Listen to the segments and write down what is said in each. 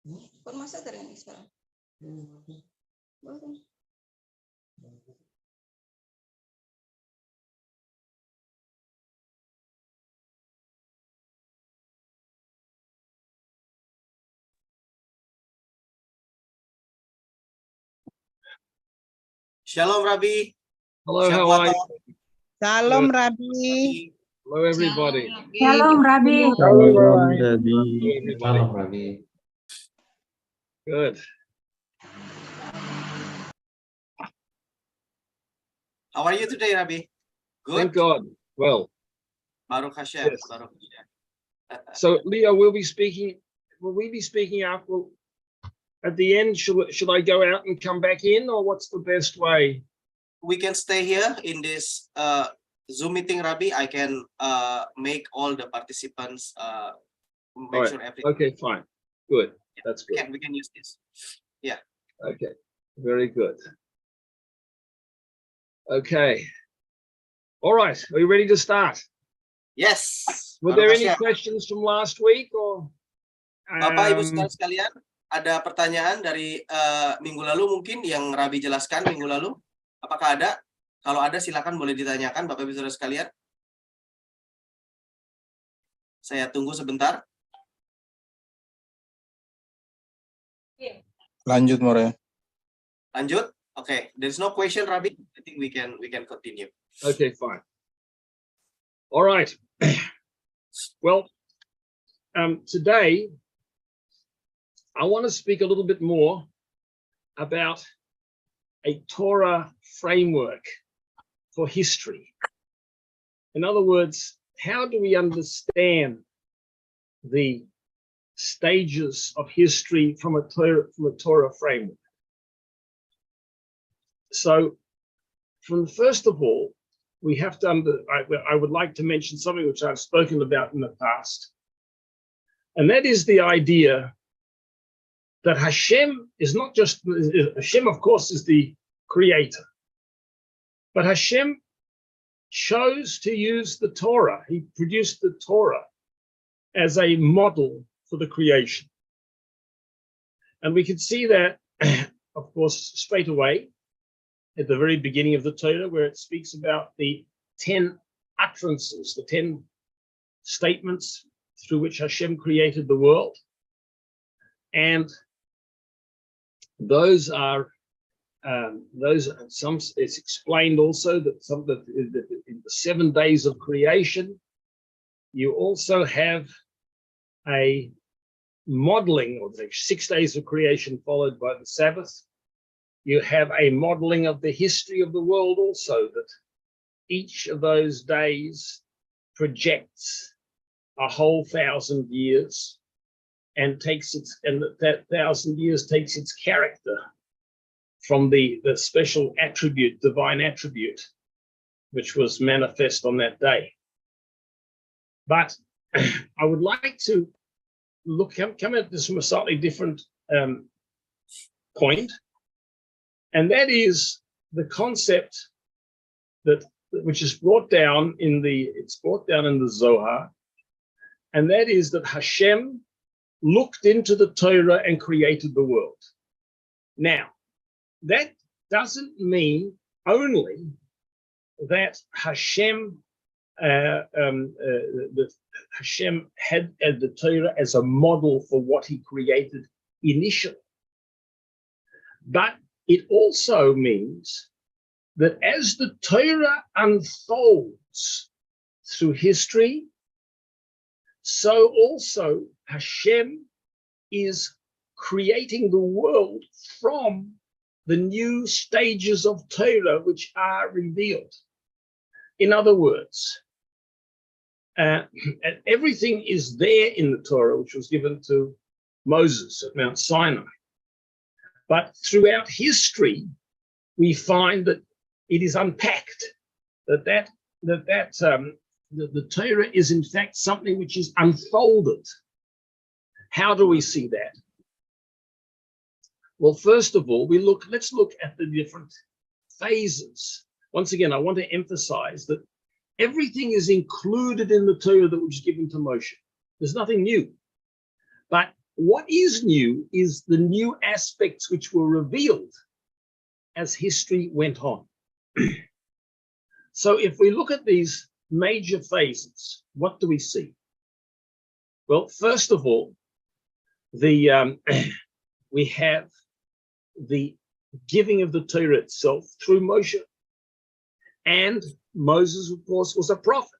Formasi dari ini sekarang. Boleh. Shalom, Rabbi. Hello, how are you? Shalom, Rabbi. Hello, everybody. Shalom, Rabbi. Shalom, Rabbi. Good. How are you today, Rabbi? Good. Thank God. Well, Baruch Hashem. Yes. Baruch Hashem. so Leo, will we be speaking after at the end? Should I go out and come back in, or what's the best way? We can stay here in this Zoom meeting, Rabbi. I can make all the participants make sure everything. Okay, fine. Good. That's good. We can use this. Yeah. Okay. Very good. Okay. All right. Are you ready to start? Yes. Were there any questions from last week, or? Bapak Ibu saudara sekalian, ada pertanyaan dari minggu lalu mungkin yang Rabbi jelaskan minggu lalu? Apakah ada? Kalau ada silakan boleh ditanyakan Bapak Ibu saudara sekalian. Saya tunggu sebentar. Lanjut, More. Lanjut. Okay, there's no question, Rabbi. I think we can continue. Okay, fine. All right. Well, today I want to speak a little bit more about a Torah framework for history. In other words, how do we understand the stages of history from a Torah framework? So, first of all, we have to I would like to mention something which I've spoken about in the past, and that is the idea that Hashem is not just Hashem, of course, is the creator, but Hashem chose to use the Torah. He produced the Torah as a model for the creation, and we can see that, of course, straight away at the very beginning of the Torah, where it speaks about the 10 utterances, the 10 statements through which Hashem created the world. And those are, it's explained also that in the 7 days of creation, you also have a modeling of the 6 days of creation followed by the Sabbath. You have a modeling of the history of the world also, that each of those days projects a whole 1,000 years and that 1,000 years takes its character from the special attribute, divine attribute, which was manifest on that day. But I would like to come at this from a slightly different point. And that is the concept which is brought down in the Zohar, and that is that Hashem looked into the Torah and created the world. Now, that doesn't mean only that Hashem Hashem had the Torah as a model for what he created initially, but it also means that as the Torah unfolds through history, so also Hashem is creating the world from the new stages of Torah which are revealed. In other words, everything is there in the Torah which was given to Moses at Mount Sinai. But throughout history, we find that it is unpacked, that the Torah is in fact something which is unfolded. How do we see that? Well, first of all, let's look at the different phases. Once again, I want to emphasize that everything is included in the Torah that was given to Moshe. There's nothing new. But what is new is the new aspects which were revealed as history went on. So if we look at these major phases, what do we see? Well, first of all, we have the giving of the Torah itself through Moshe. And Moses, of course, was a prophet.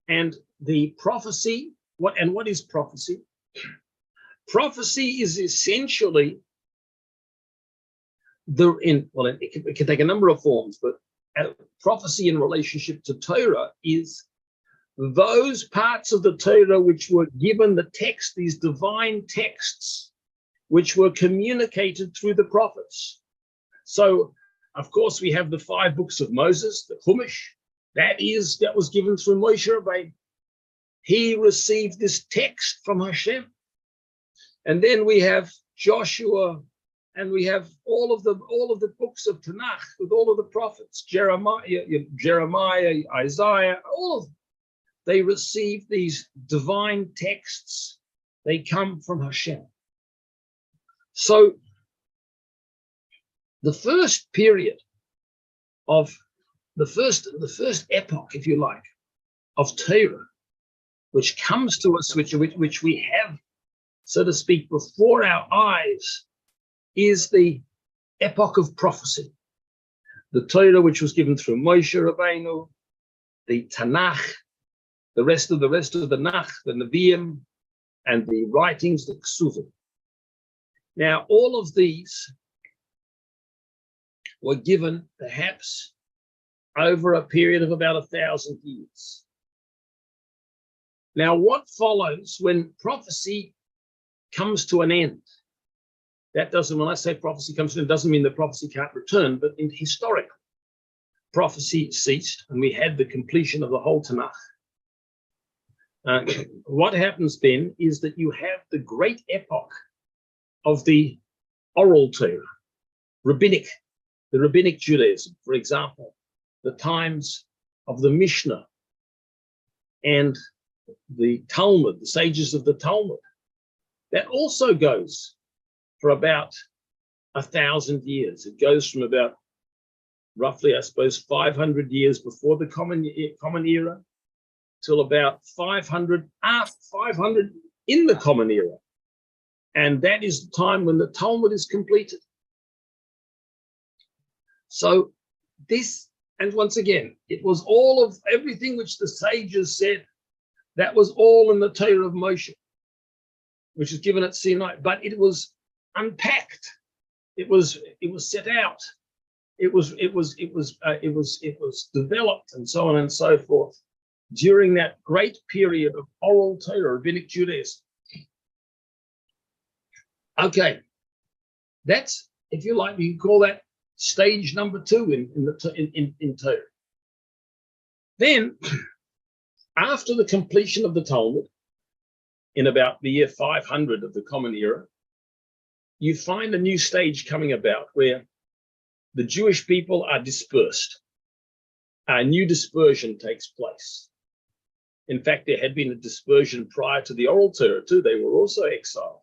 And the prophecy, what is prophecy? Prophecy is essentially it can take a number of forms, but prophecy in relationship to Torah is those parts of the Torah which were given the text, these divine texts, which were communicated through the prophets. So, of course, we have the 5 books of Moses, the Chumash, that was given through Moshe Rabbeinu. He received this text from Hashem. And then we have Joshua, and we have all of the books of Tanakh with all of the prophets, Jeremiah, Isaiah, all of them. They receive these divine texts. They come from Hashem. So the first period of the first epoch, if you like, of Torah, which comes to us, which we have, so to speak, before our eyes, is the epoch of prophecy. The Torah, which was given through Moshe Rabbeinu, the Tanakh, the rest of the Nach, the Nevi'im, and the writings, the Ksuvim. Now, all of these were given perhaps over a period of about 1,000 years. Now, what follows when prophecy comes to an end? That doesn't, when I say prophecy comes to an end, doesn't mean that prophecy can't return, but in historic prophecy ceased, and we had the completion of the whole Tanakh. What happens then is that you have the great epoch of the oral Torah, the rabbinic Judaism, for example, the times of the Mishnah and the Talmud, the sages of the Talmud. That also goes for about 1,000 years. It goes from about roughly, I suppose, 500 years before the Common Era till about 500 in the Common Era. And that is the time when the Talmud is completed. So this, and once again, it was all of everything which the sages said, that was all in the Torah of Moshe, which is given at Sinai, but it was unpacked. It was set out. It was developed, and so on and so forth, during that great period of oral Torah, rabbinic Judaism. Okay, that's, if you like, you can call that stage number 2 in Torah. Then, after the completion of the Talmud, in about the year 500 of the Common Era, you find a new stage coming about where the Jewish people are dispersed. A new dispersion takes place. In fact, there had been a dispersion prior to the oral Torah too. They were also exiled,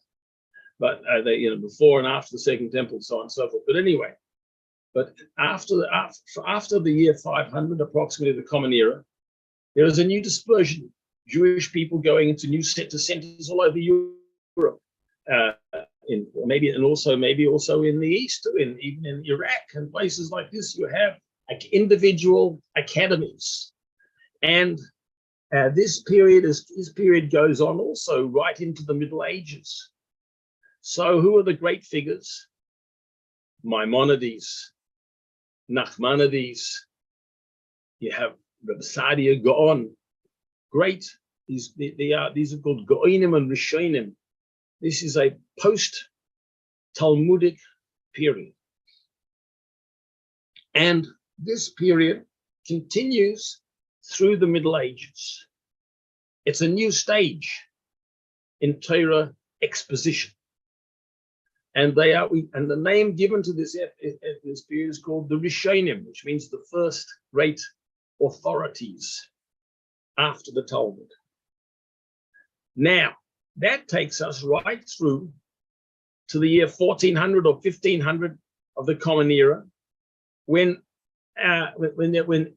but before and after the Second Temple, so on and so forth. But anyway, after the year 500, approximately the Common Era, there is a new dispersion. Jewish people going into new centers all over Europe, maybe also in the East, even in Iraq and places like this. You have individual academies, and this period goes on also right into the Middle Ages. So, who are the great figures? Maimonides, Nachmanides. You have Reb Sadia Gaon. Great. These are called Goinim and Rishonim. This is a post-Talmudic period. And this period continues through the Middle Ages. It's a new stage in Torah exposition. And the name given to this period is called the Rishonim, which means the first great authorities after the Talmud. Now, that takes us right through to the year 1400 or 1500 of the Common Era, when the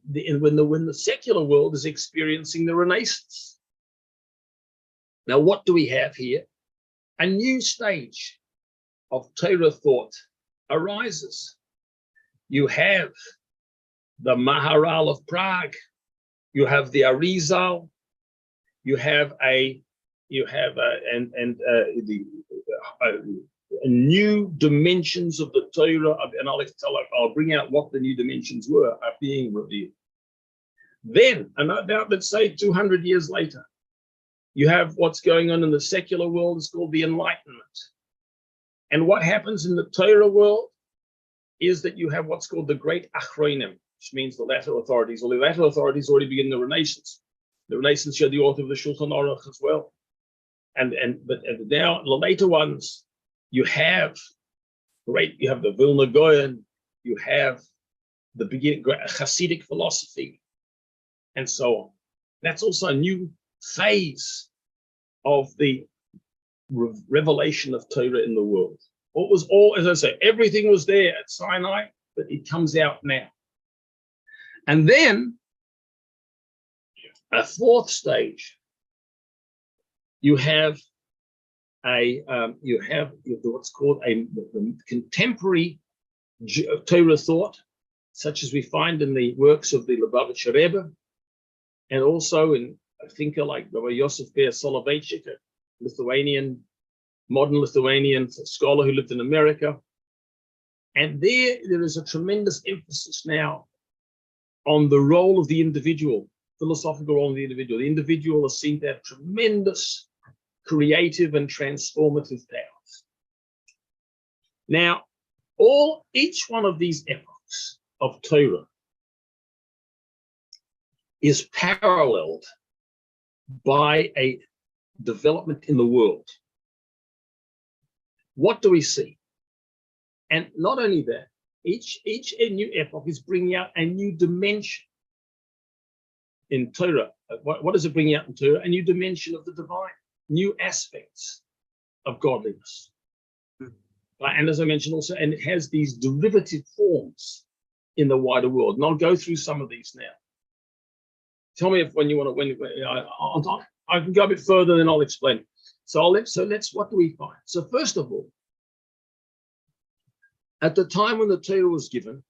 secular world is experiencing the Renaissance. Now, what do we have here? A new stage of Torah thought arises. You have the Maharal of Prague, you have the Arizal, you have new dimensions of the Torah, and I'll bring out what the new dimensions are being revealed. Then, about, let's say 200 years later, you have what's going on in the secular world is called the Enlightenment. And what happens in the Torah world is that you have what's called the Great Achronim, which means the latter authorities. Well, the latter authorities already begin the Renaissance. The Renaissance showed the author of the Shulchan Aruch as well. But now the later ones, you have the Vilna Gaon, you have the beginning Hasidic philosophy, and so on. That's also a new phase of the revelation of Torah in the world. What was all, as I say, everything was there at Sinai, but it comes out now. And then a fourth stage, you have what's called the contemporary Torah thought, such as we find in the works of the Lubavitcher Rebbe, and also in a thinker like Rabbi Yosef Ber Soloveitchik, a modern Lithuanian scholar who lived in America. And there is a tremendous emphasis now on the role of the individual, philosophical role of the individual. The individual is seen to have tremendous creative and transformative powers. Now, each one of these epochs of Torah is paralleled by a development in the world. What do we see? And not only that, each new epoch is bringing out a new dimension in Torah. What is it bringing out in Torah? A new dimension of the divine, new aspects of godliness. And as I mentioned also, and it has these derivative forms in the wider world. And I'll go through some of these now. Tell me if when you want to, I can go a bit further, then I'll explain. So what do we find? So first of all, at the time when the Torah was given,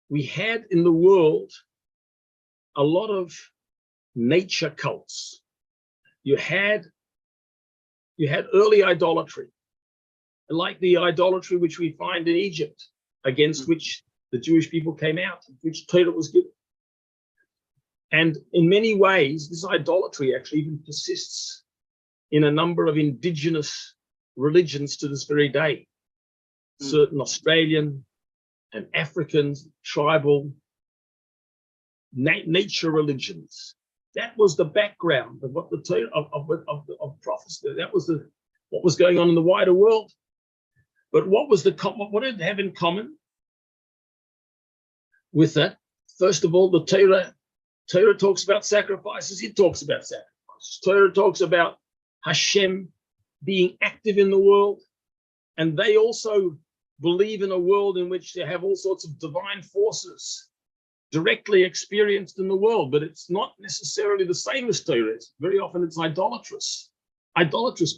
we had in the world a lot of nature cults. You had early idolatry, like the idolatry which we find in Egypt, against which the Jewish people came out, which Torah was given. And in many ways, this idolatry actually even persists in a number of indigenous religions to this very day. Certain Australian and African tribal nature religions. That was the background of what the Torah of prophecy. That was what was going on in the wider world. But what did it have in common with that? First of all, the Torah talks about sacrifices. It talks about sacrifices. Torah talks about Hashem being active in the world, and they also believe in a world in which they have all sorts of divine forces directly experienced in the world, but it's not necessarily the same as Torah. Very often it's idolatrous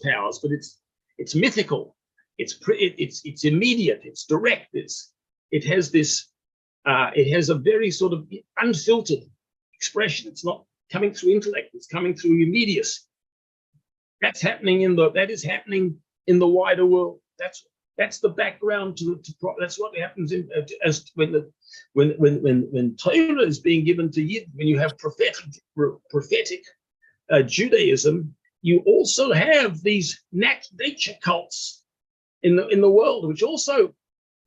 powers, but it's mythical, it's immediate, it's direct, it has a very sort of unfiltered expression. It's not coming through intellect, it's coming through immediacy. That is happening in the wider world. That's the background that's what happens when Torah is being given to Yid. When you have prophetic Judaism, you also have these nature cults in the world, which also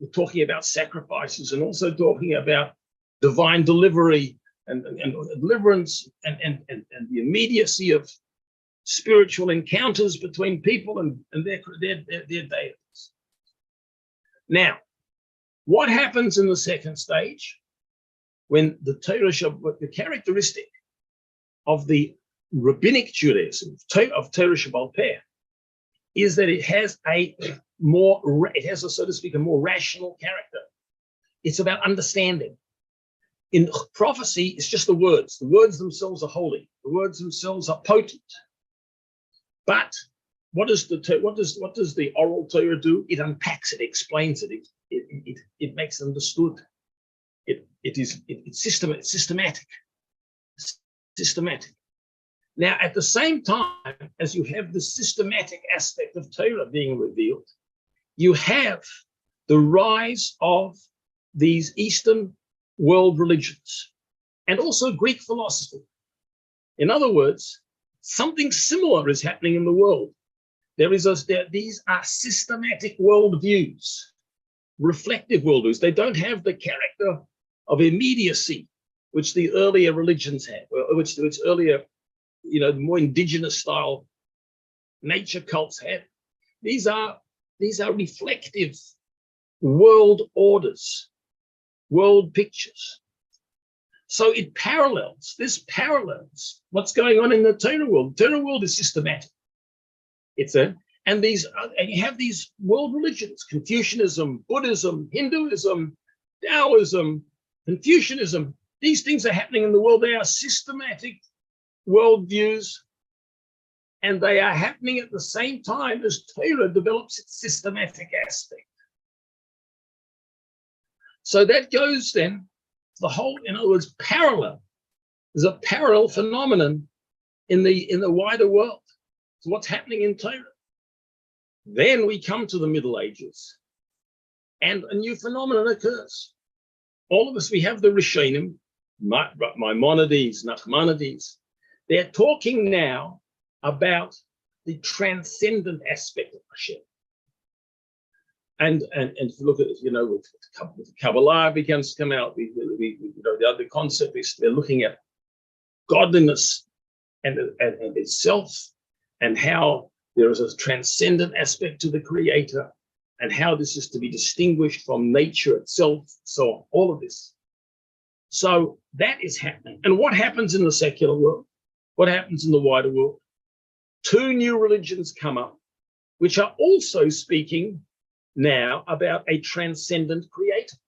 we're talking about sacrifices and also talking about divine delivery and deliverance and the immediacy of spiritual encounters between people and their deities. Now, what happens in the second stage when the Torah, the characteristic of the rabbinic Judaism of Torah Shabbal Peh is that it has so to speak, a more rational character. It's about understanding. In prophecy, it's just the words. The words themselves are holy. The words themselves are potent. But what does the oral Torah do? It unpacks it, explains it. It makes it understood. It's systematic. Systematic. Now, at the same time as you have the systematic aspect of Torah being revealed, you have the rise of these Eastern world religions and also Greek philosophy. In other words, something similar is happening in the world. These are systematic worldviews, reflective worldviews. They don't have the character of immediacy, which the earlier religions had, which earlier, more indigenous style nature cults had. These are reflective world orders, world pictures. So this parallels what's going on in the Torah world. The Torah world is systematic. And you have these world religions: Confucianism, Buddhism, Hinduism, Taoism, Confucianism. These things are happening in the world. They are systematic worldviews, and they are happening at the same time as Torah develops its systematic aspect. So that goes then the whole, in other words, parallel. There's a parallel phenomenon in the wider world to what's happening in Torah. Then we come to the Middle Ages, and a new phenomenon occurs. All of us, we have the Rishonim, Maimonides, Nachmanides. They're talking now about the transcendent aspect of Hashem. And if you look at it, with Kabbalah begins to come out, the other concept is they're looking at godliness and itself, and how there is a transcendent aspect to the Creator, and how this is to be distinguished from nature itself. So all of this. So that is happening. And what happens in the secular world? What happens in the wider world? Two new religions come up, which are also speaking now about a transcendent Creator.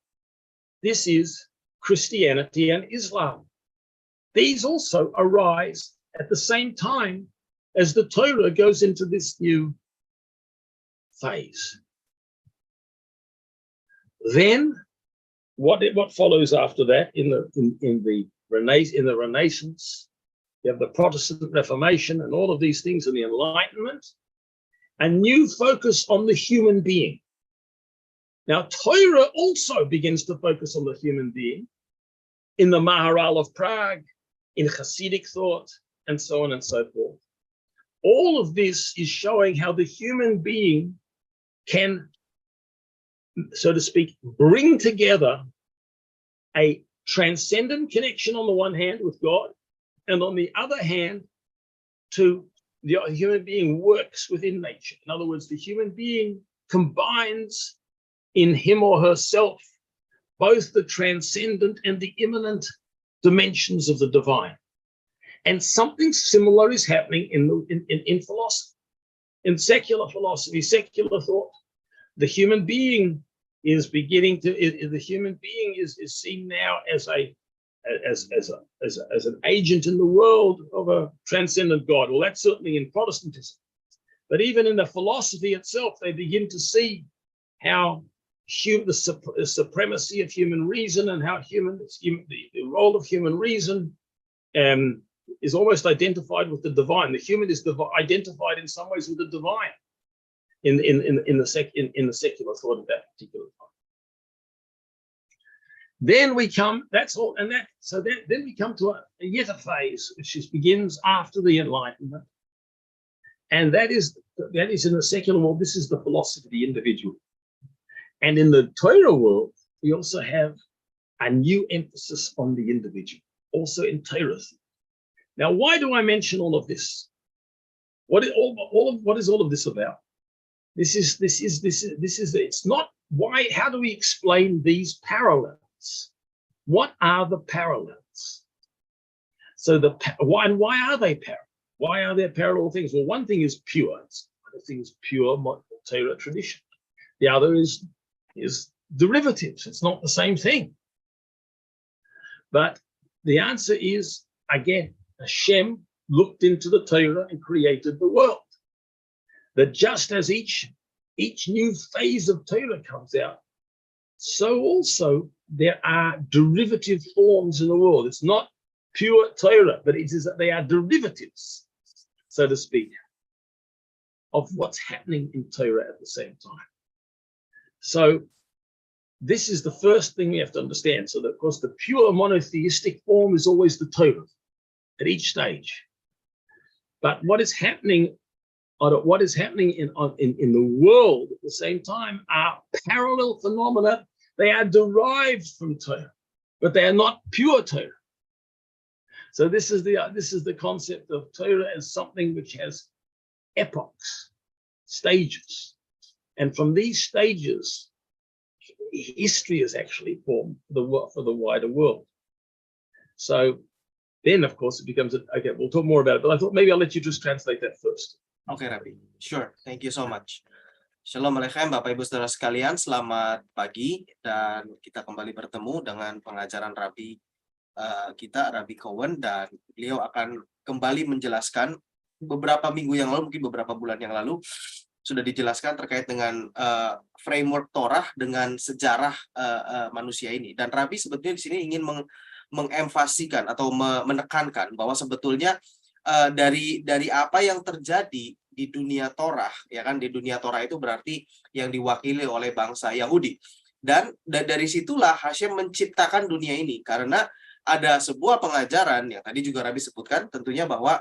This is Christianity and Islam. These also arise at the same time as the Torah goes into this new phase. Then what follows after that in the Renaissance? You have the Protestant Reformation and all of these things in the Enlightenment, a new focus on the human being. Now, Torah also begins to focus on the human being in the Maharal of Prague, in Hasidic thought, and so on and so forth. All of this is showing how the human being can, so to speak, bring together a transcendent connection on the one hand with God, and on the other hand, the human being works within nature. In other words, the human being combines in him or herself both the transcendent and the immanent dimensions of the divine. And something similar is happening in philosophy, in secular philosophy, secular thought. The human being is seen now as an agent in the world of a transcendent God. Well, that's certainly in Protestantism. But even in the philosophy itself, they begin to see how the supremacy of human reason and how the role of human reason is almost identified with the divine. The human is identified in some ways with the divine in the secular thought of that particular time. Then we come, then we come to yet a phase which begins after the Enlightenment, and that is in the secular world. This is the philosophy of the individual, and in the Torah world we also have a new emphasis on the individual, also in Torah. Now, why do I mention all of this? What is all of this about? It's not why. How do we explain these parallels? What are the parallels? So why are they parallel? Why are there parallel things? Well, one thing is pure. The thing is pure Torah tradition. The other is derivatives. It's not the same thing. But the answer is, again, Hashem looked into the Torah and created the world. That just as each new phase of Torah comes out, so also there are derivative forms in the world. It's not pure Torah, but it is that they are derivatives, so to speak, of what's happening in Torah at the same time. So this is the first thing we have to understand. So that, of course, the pure monotheistic form is always the Torah at each stage. But what is happening in the world at the same time are parallel phenomena. They are derived from Torah, but they are not pure Torah. So this is the concept of Torah as something which has epochs, stages, and from these stages, history is actually formed for the wider world. So then, of course, it becomes okay. We'll talk more about it, but I thought maybe I'll let you just translate that first. Okay, Rabbi. Sure. Thank you so much. Shalom Aleichem, Bapak Ibu Saudara sekalian. Selamat pagi dan kita kembali bertemu dengan pengajaran Rabbi kita, Rabbi Cowen, dan beliau akan kembali menjelaskan beberapa minggu yang lalu, mungkin beberapa bulan yang lalu, sudah dijelaskan terkait dengan framework Torah dengan sejarah manusia ini. Dan Rabbi sebetulnya di sini ingin mengemfasikan atau menekankan bahwa sebetulnya dari apa yang terjadi di dunia Torah, ya kan, di dunia Torah itu berarti yang diwakili oleh bangsa Yahudi. Dan dari situlah Hashem menciptakan dunia ini, karena ada sebuah pengajaran yang tadi juga Rabbi sebutkan tentunya bahwa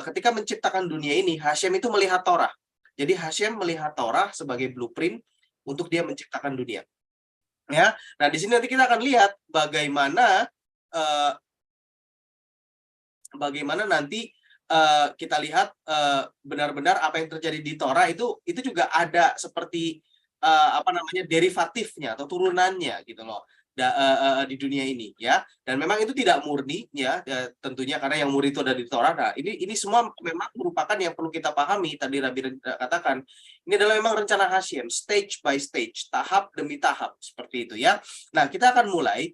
ketika menciptakan dunia ini Hashem itu melihat Torah. Jadi Hashem melihat Torah sebagai blueprint untuk dia menciptakan dunia. Ya. Nah, di sini nanti kita akan lihat bagaimana nanti kita lihat benar-benar apa yang terjadi di Torah itu juga ada seperti derivatifnya atau turunannya gitu loh. Di dunia ini, ya, dan memang itu tidak murni, ya, tentunya karena yang murni itu ada di Torah. Nah, ini semua memang merupakan yang perlu kita pahami. Tadi Rabbi katakan ini adalah memang rencana Hashem, stage by stage, tahap demi tahap, seperti itu, ya. Nah, kita akan mulai.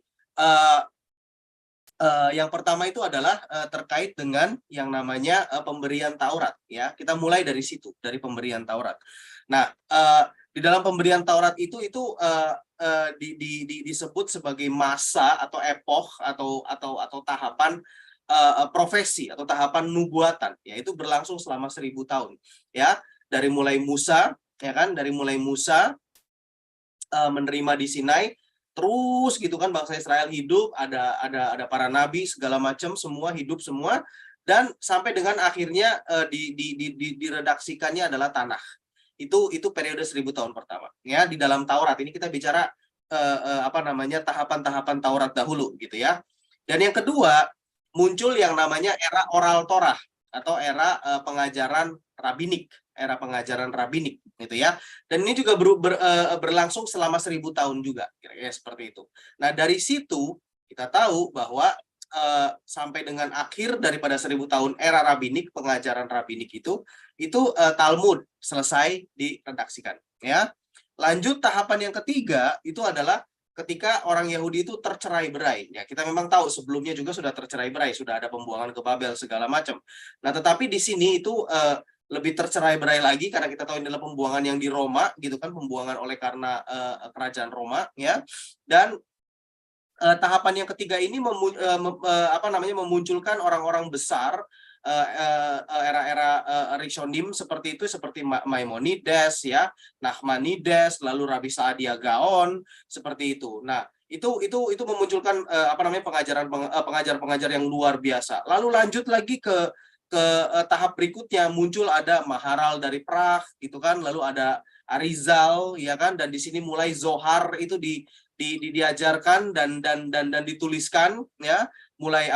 Yang pertama itu adalah terkait dengan yang namanya pemberian Taurat, ya. Kita mulai dari situ, dari pemberian Taurat. Nah, di dalam pemberian Taurat itu disebut sebagai masa atau epoch atau tahapan profesi atau tahapan nubuatan, yaitu berlangsung selama 1000 tahun, ya, dari mulai Musa, ya kan, dari mulai Musa menerima di Sinai, terus gitu kan bangsa Israel hidup, ada para nabi segala macam, semua hidup semua, dan sampai dengan akhirnya diredaksikannya adalah Tanakh. Itu periode 1000 tahun pertama, ya, di dalam Taurat. Ini kita bicara tahapan-tahapan Taurat dahulu gitu, ya. Dan yang kedua, muncul yang namanya era oral Torah atau era pengajaran rabbinik, gitu, ya. Dan ini juga berlangsung selama 1000 tahun juga, kira-kira seperti itu. Nah, dari situ kita tahu bahwa sampai dengan akhir daripada 1000 tahun era rabbinik, pengajaran rabbinik itu Talmud selesai diredaksikan, ya. Lanjut tahapan yang ketiga itu adalah ketika orang Yahudi itu tercerai-berai, ya. Kita memang tahu sebelumnya juga sudah tercerai-berai, sudah ada pembuangan ke Babel segala macam. Nah, tetapi di sini itu lebih tercerai-berai lagi karena kita tahu ini adalah pembuangan yang di Roma, gitu kan, pembuangan oleh karena kerajaan Roma, ya. Dan tahapan yang ketiga ini memunculkan orang-orang besar era-era Rishonim seperti itu, seperti Maimonides, ya, Nachmanides, lalu Rabbi Saadia Gaon, seperti itu. Nah, itu memunculkan pengajar-pengajar yang luar biasa. Lalu lanjut lagi ke tahap berikutnya, muncul ada Maharal dari Prag, gitu kan, lalu ada Arizal, ya kan, dan di sini mulai Zohar itu diajarkan dan dituliskan, ya, mulai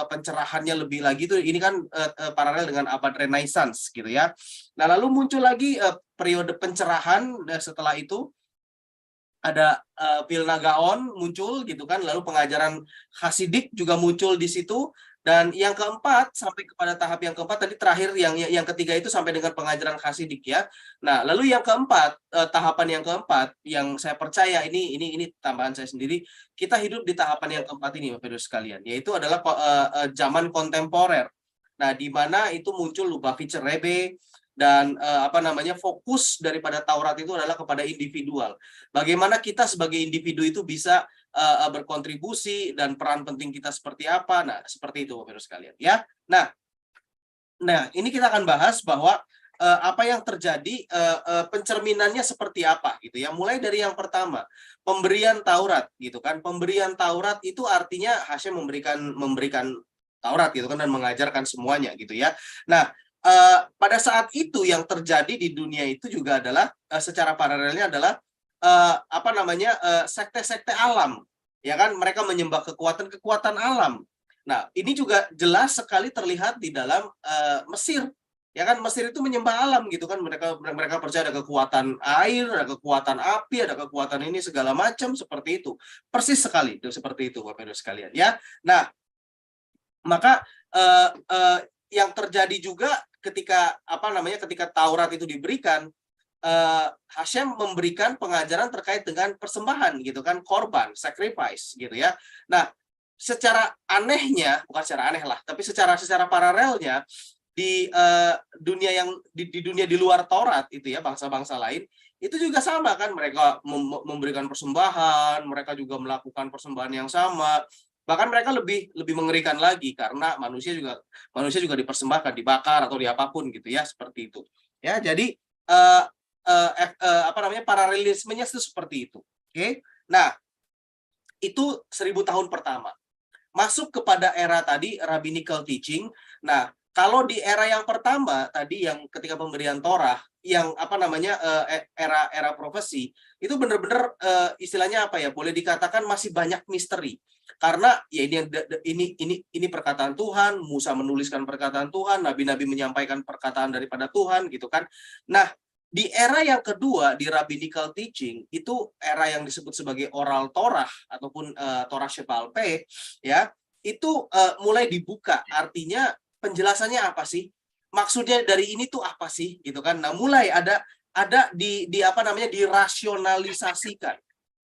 pencerahannya lebih lagi tuh. Ini kan paralel dengan abad Renaissance, gitu, ya. Nah, lalu muncul lagi periode pencerahan. Setelah itu ada Vilna Gaon muncul, gitu kan, lalu pengajaran Hasidik juga muncul di situ, Dan yang keempat sampai kepada tahap yang keempat tadi terakhir yang ketiga itu sampai dengan pengajaran hasidik ya. Nah, lalu yang keempat, tahapan yang keempat yang saya percaya ini tambahan saya sendiri, kita hidup di tahapan yang keempat ini Bapak Ibu sekalian, yaitu adalah zaman kontemporer. Nah, di mana itu muncul Lubavitcher Rebbe dan fokus daripada Taurat itu adalah kepada individual. Bagaimana kita sebagai individu itu bisa berkontribusi dan peran penting kita seperti apa. Nah, seperti itu Bapak Ibu sekalian ya. Nah, ini kita akan bahas bahwa apa yang terjadi, pencerminannya seperti apa gitu ya. Mulai dari yang pertama, pemberian Taurat gitu kan. Pemberian Taurat itu artinya Hashem memberikan Taurat gitu kan dan mengajarkan semuanya gitu ya. Nah, pada saat itu yang terjadi di dunia itu juga adalah secara paralelnya adalah sekte-sekte alam, ya kan, mereka menyembah kekuatan alam. Nah, ini juga jelas sekali terlihat di dalam Mesir, ya kan, Mesir itu menyembah alam gitu kan, mereka percaya ada kekuatan air, ada kekuatan api, ada kekuatan ini segala macam seperti itu, persis sekali itu seperti itu Bapak Ibu sekalian ya. Nah, maka yang terjadi juga ketika ketika Taurat itu diberikan, Hashem memberikan pengajaran terkait dengan persembahan gitu kan, korban, sacrifice gitu ya. Nah, secara anehnya, bukan secara aneh lah, tapi secara paralelnya di dunia di luar Taurat itu ya, bangsa-bangsa lain itu juga sama kan, mereka memberikan persembahan, mereka juga melakukan persembahan yang sama. Bahkan mereka lebih mengerikan lagi karena manusia juga dipersembahkan, dibakar atau diapapun gitu ya, seperti itu. Ya, jadi paralelismenya itu seperti itu. Oke. Nah, itu 1000 tahun pertama. Masuk kepada era tadi rabbinical teaching. Nah, kalau di era yang pertama tadi yang ketika pemberian Torah, yang era profesi, itu benar-benar istilahnya apa ya? Boleh dikatakan masih banyak misteri. Karena ya ini perkataan Tuhan, Musa menuliskan perkataan Tuhan, nabi-nabi menyampaikan perkataan daripada Tuhan gitu kan. Nah, di era yang kedua di rabbinical teaching itu era yang disebut sebagai oral Torah ataupun Torah Shebal Peh ya, itu mulai dibuka, artinya penjelasannya apa sih? Maksudnya dari ini tuh apa sih gitu kan. Nah, mulai ada dirasionalisasikan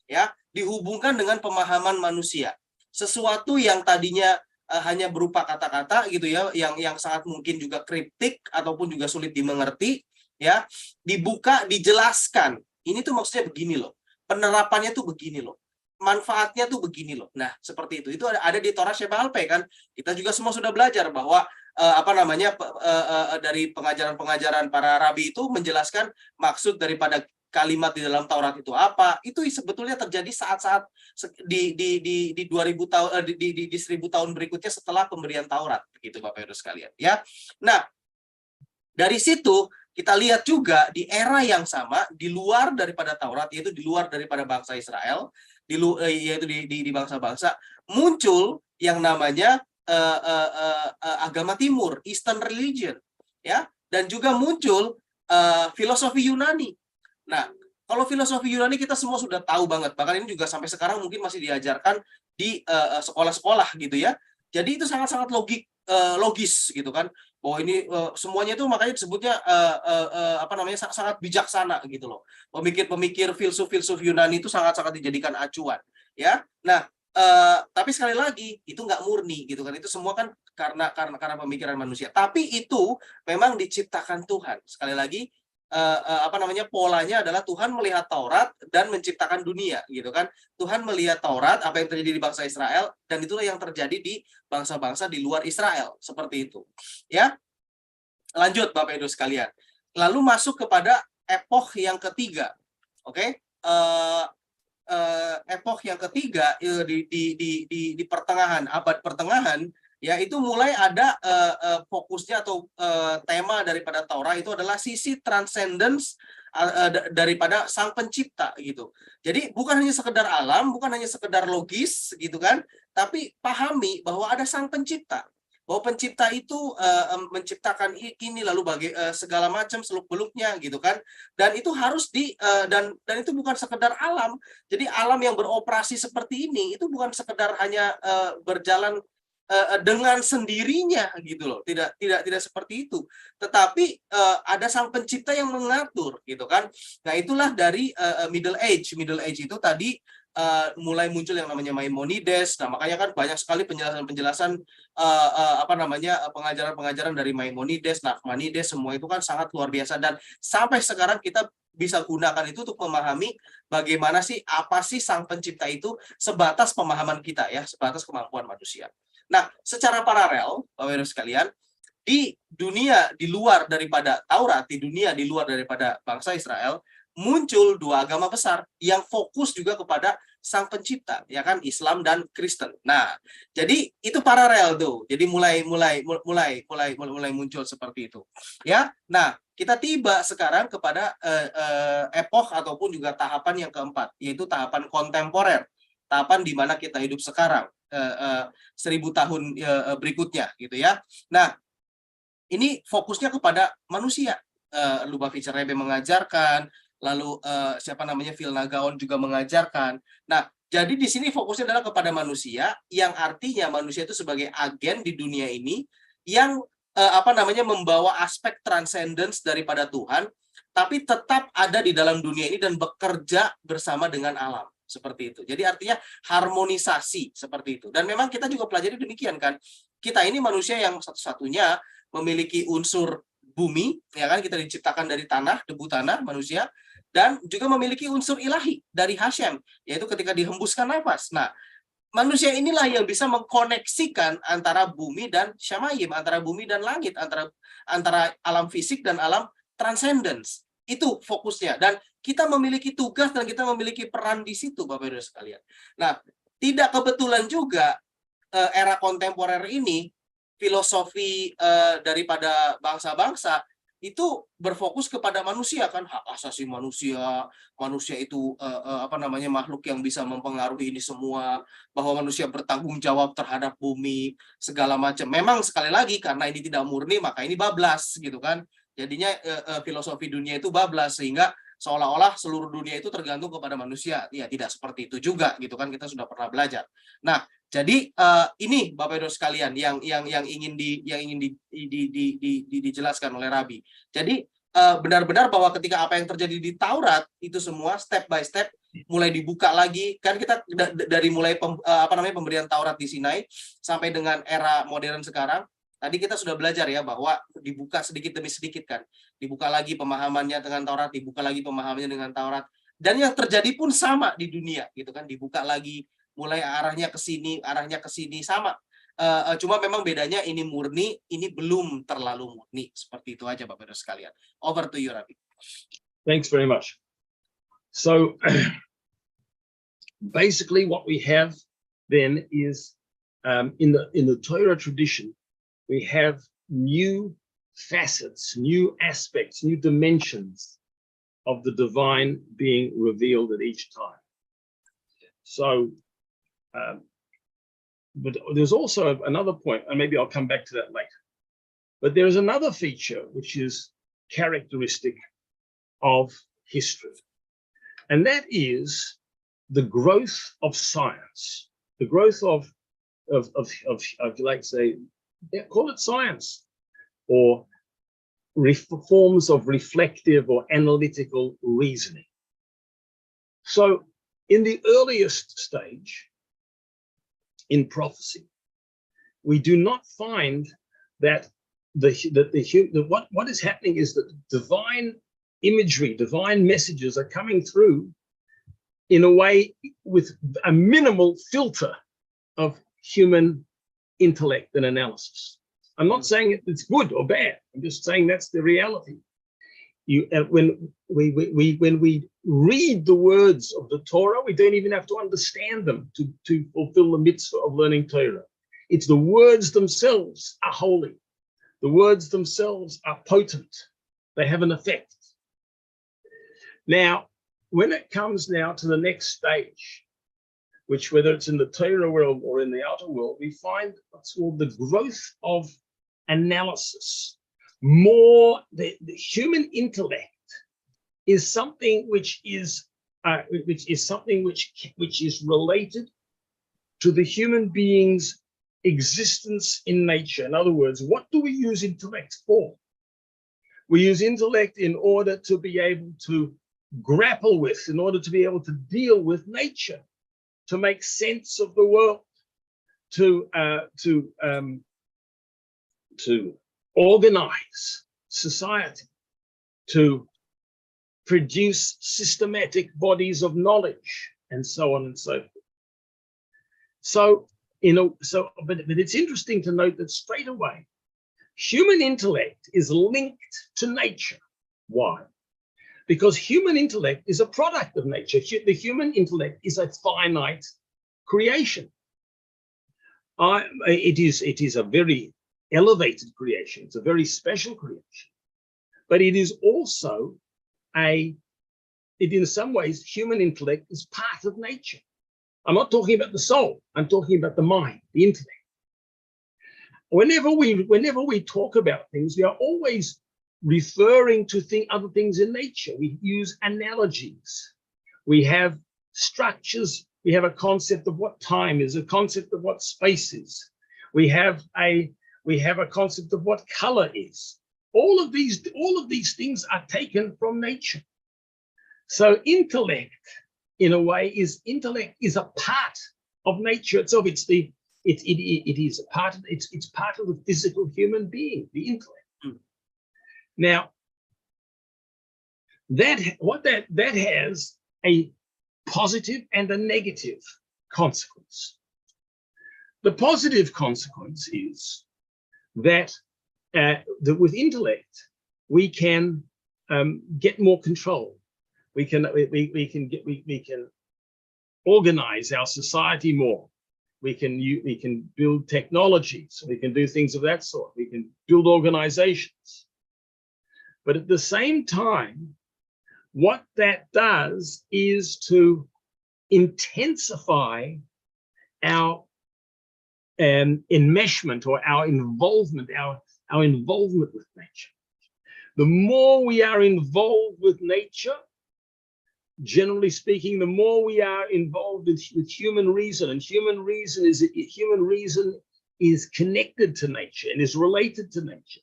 ya, dihubungkan dengan pemahaman manusia. Sesuatu yang tadinya hanya berupa kata-kata gitu ya, yang sangat mungkin juga kriptik ataupun juga sulit dimengerti ya, dibuka, dijelaskan. Ini tuh maksudnya begini loh. Penerapannya tuh begini loh. Manfaatnya tuh begini loh. Nah, seperti itu. Itu ada di Torah Shebal Peh kan. Kita juga semua sudah belajar bahwa dari pengajaran-pengajaran para rabi itu menjelaskan maksud daripada kalimat di dalam Taurat itu apa. Itu sebetulnya terjadi saat-saat di 2000 tahun di 1000 tahun berikutnya setelah pemberian Taurat, begitu Bapak Ibu sekalian ya. Nah, dari situ kita lihat juga di era yang sama di luar daripada Taurat, yaitu di luar daripada bangsa Israel, yaitu di bangsa-bangsa, muncul yang namanya agama Timur, Eastern religion, ya, dan juga muncul filosofi Yunani. Nah, kalau filosofi Yunani kita semua sudah tahu banget, bahkan ini juga sampai sekarang mungkin masih diajarkan di sekolah-sekolah gitu ya. Jadi itu sangat-sangat logis gitu kan, bahwa ini semuanya itu makanya disebutnya sangat bijaksana gitu loh. Pemikir-pemikir filsuf Yunani itu sangat-sangat dijadikan acuan ya. Nah, tapi sekali lagi itu nggak murni gitu kan, itu semua kan karena pemikiran manusia, tapi itu memang diciptakan Tuhan. Sekali lagi polanya adalah Tuhan melihat Taurat dan menciptakan dunia gitu kan. Tuhan melihat Taurat, apa yang terjadi di bangsa Israel, dan itulah yang terjadi di bangsa-bangsa di luar Israel, seperti itu ya. Lanjut Bapak Ibu sekalian, lalu masuk kepada epoch yang ketiga. Oke. Epoch yang ketiga di pertengahan abad pertengahan ya, itu mulai ada fokusnya atau tema daripada Torah itu adalah sisi transcendence daripada Sang Pencipta gitu. Jadi bukan hanya sekedar alam, bukan hanya sekedar logis gitu kan, tapi pahami bahwa ada Sang Pencipta. Bahwa pencipta itu menciptakan ini lalu segala macam seluk-beluknya gitu kan, dan itu harus dan itu bukan sekedar alam. Jadi alam yang beroperasi seperti ini itu bukan sekedar hanya berjalan dengan sendirinya gitu loh, tidak seperti itu, tetapi ada sang pencipta yang mengatur gitu kan. Nah itulah dari Middle Age itu tadi mulai muncul yang namanya Maimonides. Nah makanya kan banyak sekali penjelasan pengajaran dari Maimonides, Nachmanides, semua itu kan sangat luar biasa, dan sampai sekarang kita bisa gunakan itu untuk memahami bagaimana sih, apa sih sang pencipta itu, sebatas pemahaman kita ya, sebatas kemampuan manusia. Nah, secara paralel, Bapak Ibu sekalian, di dunia di luar daripada Taurat, di dunia di luar daripada bangsa Israel, muncul dua agama besar yang fokus juga kepada sang pencipta, ya kan, Islam dan Kristen. Nah, jadi itu paralel tuh. Jadi mulai muncul seperti itu. Ya. Nah, kita tiba sekarang kepada epoch ataupun juga tahapan yang keempat, yaitu tahapan kontemporer. Tahapan di mana kita hidup sekarang, 1000 tahun berikutnya gitu ya. Nah, ini fokusnya kepada manusia. Lubavitcher Rebbe mengajarkan, lalu Phil Nagaon juga mengajarkan. Nah, jadi di sini fokusnya adalah kepada manusia, yang artinya manusia itu sebagai agen di dunia ini yang membawa aspek transcendence daripada Tuhan, tapi tetap ada di dalam dunia ini dan bekerja bersama dengan alam. Seperti itu. Jadi artinya harmonisasi seperti itu. Dan memang kita juga pelajari demikian kan. Kita ini manusia yang satu-satunya memiliki unsur bumi, ya kan, kita diciptakan dari tanah, debu tanah, manusia, dan juga memiliki unsur ilahi dari Hashem, yaitu ketika dihembuskan nafas. Nah, manusia inilah yang bisa mengkoneksikan antara bumi dan Shamayim, antara bumi dan langit, antara alam fisik dan alam transcendence. Itu fokusnya, dan kita memiliki tugas dan kita memiliki peran di situ, Bapak Ibu sekalian. Nah, tidak kebetulan juga era kontemporer ini filosofi daripada bangsa-bangsa itu berfokus kepada manusia kan, hak asasi manusia, manusia itu makhluk yang bisa mempengaruhi ini semua, bahwa manusia bertanggung jawab terhadap bumi, segala macam. Memang sekali lagi karena ini tidak murni, maka ini bablas gitu kan. Jadinya filosofi dunia itu bablas, sehingga seolah-olah seluruh dunia itu tergantung kepada manusia. Ya, tidak seperti itu juga gitu kan, kita sudah pernah belajar. Nah, jadi ini Bapak Ibu sekalian yang ingin dijelaskan oleh Rabi. Jadi benar-benar bahwa ketika apa yang terjadi di Taurat itu semua step by step mulai dibuka lagi kan, kita dari mulai pemberian Taurat di Sinai sampai dengan era modern sekarang. Tadi kita sudah belajar ya bahwa dibuka sedikit demi sedikit kan. Dibuka lagi pemahamannya dengan Taurat, dibuka lagi pemahamannya dengan Taurat. Dan yang terjadi pun sama di dunia gitu kan, dibuka lagi, mulai arahnya ke sini sama. Cuma memang bedanya ini murni, ini belum terlalu murni. Seperti itu aja Bapak Ibu sekalian. Over to you, Rabi. Thanks very much. So basically what we have then is in the Torah tradition, we have new facets, new aspects, new dimensions of the divine being revealed at each time. So, but there's also another point, and maybe I'll come back to that later. But there's another feature which is characteristic of history, and that is the growth of science, the growth of like say, call it science, or forms of reflective or analytical reasoning. So in the earliest stage, in prophecy, we do not find that what is happening is that divine imagery, divine messages are coming through in a way with a minimal filter of human intellect and analysis. I'm not saying it's good or bad. I'm just saying that's the reality. When we read the words of the Torah, we don't even have to understand them to fulfill the mitzvah of learning Torah. It's the words themselves are holy. The words themselves are potent. They have an effect. Now, when it comes now to the next stage, which whether it's in the Torah world or in the outer world, we find what's called the growth of analysis. More, the human intellect is something which is related to the human being's existence in nature. In other words, what do we use intellect for? We use intellect in order to be able to grapple with, in order to be able to deal with nature, to make sense of the world, to organize society, to produce systematic bodies of knowledge, and so on and so forth. So, but it's interesting to note that straight away, human intellect is linked to nature. Why? Because human intellect is a product of nature. The human intellect is a finite creation. It is a very elevated creation. It's a very special creation. But it is also in some ways, human intellect is part of nature. I'm not talking about the soul. I'm talking about the mind, the intellect. Whenever we talk about things, we are always referring to other things in nature. We use analogies. We have structures. We have a concept of what time is, a concept of what space is. We have a concept of what color is. All of these things are taken from nature. So intellect, in a way, is a part of nature itself. It's part of the physical human being, the intellect. Now, that has a positive and a negative consequence. The positive consequence is that with intellect we can get more control. We can organize our society more. We can build technologies. We can do things of that sort. We can build organizations. But at the same time, what that does is to intensify our enmeshment or our involvement with nature. The more we are involved with nature, generally speaking, the more we are involved with human reason, and human reason is connected to nature and is related to nature.